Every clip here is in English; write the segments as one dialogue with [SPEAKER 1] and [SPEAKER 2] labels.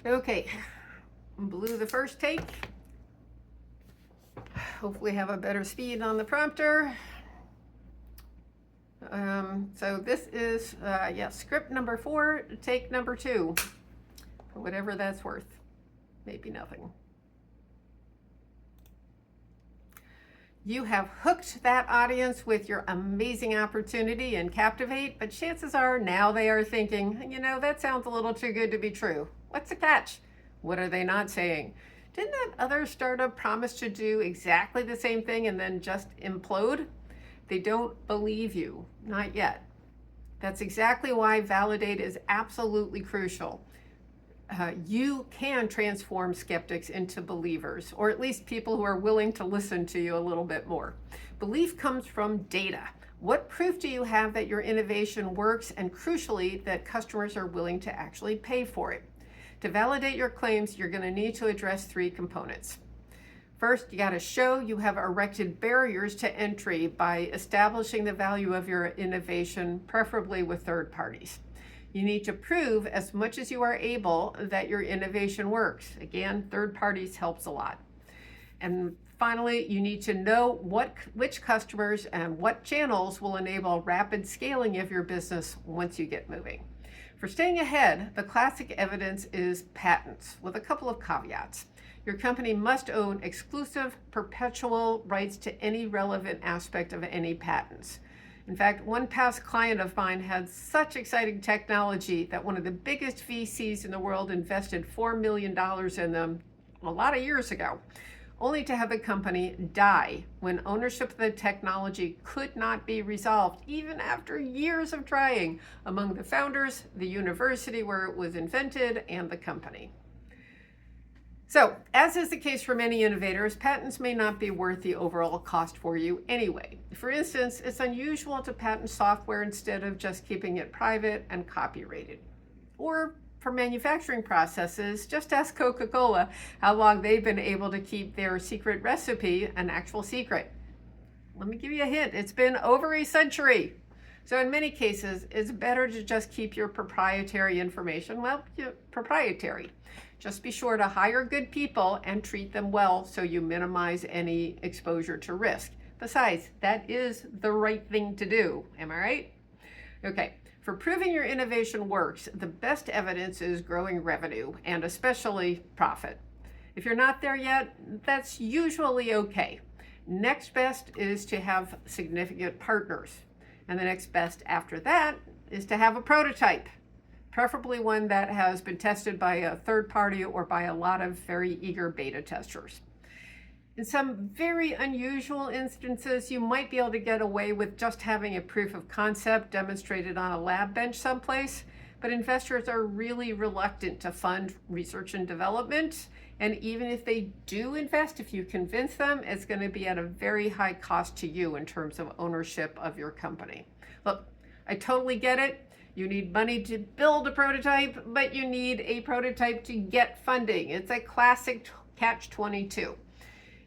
[SPEAKER 1] Okay, blew the first take. Hopefully have a better speed on the prompter. So this is, script number 4, take number 2, for whatever that's worth. Maybe nothing. You have hooked that audience with your amazing opportunity and Captivate, but chances are now they are thinking, that sounds a little too good to be true. What's the catch? What are they not saying? Didn't that other startup promise to do exactly the same thing and then just implode? They don't believe you, not yet. That's exactly why Validate is absolutely crucial. You can transform skeptics into believers, or at least people who are willing to listen to you a little bit more. Belief comes from data. What proof do you have that your innovation works, and crucially, that customers are willing to actually pay for it? To validate your claims, you're going to need to address 3 components. First, you got to show you have erected barriers to entry by establishing the value of your innovation, preferably with third parties. You need to prove as much as you are able that your innovation works. Again, third parties helps a lot. And finally, you need to know which customers and what channels will enable rapid scaling of your business once you get moving. For staying ahead, the classic evidence is patents, with a couple of caveats. Your company must own exclusive, perpetual rights to any relevant aspect of any patents. In fact, one past client of mine had such exciting technology that one of the biggest VCs in the world invested $4 million in them a lot of years ago, only to have the company die when ownership of the technology could not be resolved, even after years of trying among the founders, the university where it was invented, and the company. So, as is the case for many innovators, patents may not be worth the overall cost for you anyway. For instance, it's unusual to patent software instead of just keeping it private and copyrighted. Or for manufacturing processes, just ask Coca-Cola how long they've been able to keep their secret recipe an actual secret. Let me give you a hint, it's been over a century. So in many cases, it's better to just keep your proprietary information, proprietary. Just be sure to hire good people and treat them well so you minimize any exposure to risk. Besides, that is the right thing to do. Am I right? Okay, for proving your innovation works, the best evidence is growing revenue and especially profit. If you're not there yet, that's usually okay. Next best is to have significant partners. And the next best after that is to have a prototype, preferably one that has been tested by a third party or by a lot of very eager beta testers. In some very unusual instances, you might be able to get away with just having a proof of concept demonstrated on a lab bench someplace, but investors are really reluctant to fund research and development. And even if they do invest, if you convince them, it's going to be at a very high cost to you in terms of ownership of your company. Look, I totally get it. You need money to build a prototype, but you need a prototype to get funding. It's a classic catch-22.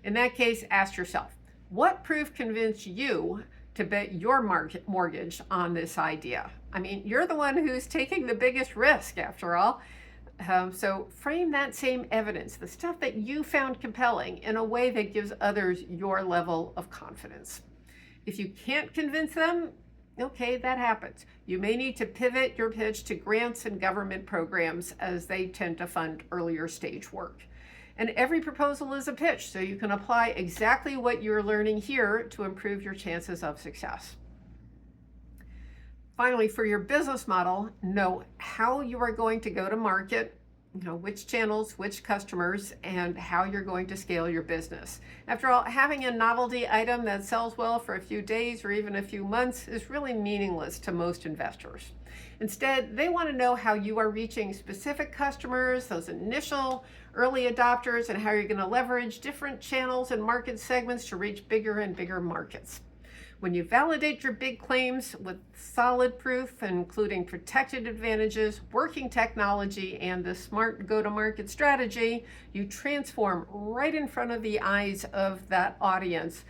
[SPEAKER 1] In that case, ask yourself, what proof convinced you to bet your mortgage on this idea? I mean, you're the one who's taking the biggest risk, after all. So frame that same evidence, the stuff that you found compelling, in a way that gives others your level of confidence. If you can't convince them, okay, that happens. You may need to pivot your pitch to grants and government programs, as they tend to fund earlier stage work. And every proposal is a pitch, so you can apply exactly what you're learning here to improve your chances of success. Finally, for your business model, know how you are going to go to market, which channels, which customers, and how you're going to scale your business. After all, having a novelty item that sells well for a few days or even a few months is really meaningless to most investors. Instead, they want to know how you are reaching specific customers, those initial early adopters, and how you're going to leverage different channels and market segments to reach bigger and bigger markets. When you validate your big claims with solid proof, including protected advantages, working technology, and the smart go-to-market strategy, you transform right in front of the eyes of that audience,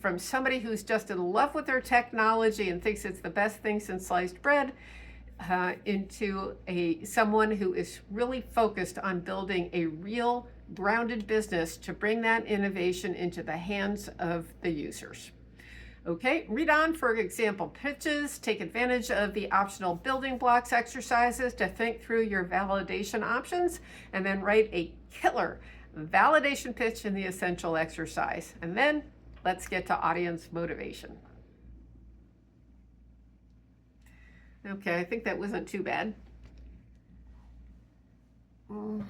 [SPEAKER 1] from somebody who's just in love with their technology and thinks it's the best thing since sliced bread, into someone who is really focused on building a real grounded business to bring that innovation into the hands of the users. Okay, read on for example pitches, take advantage of the optional building blocks exercises to think through your validation options, and then write a killer validation pitch in the essential exercise. And then let's get to audience motivation. Okay, I think that wasn't too bad. Ugh.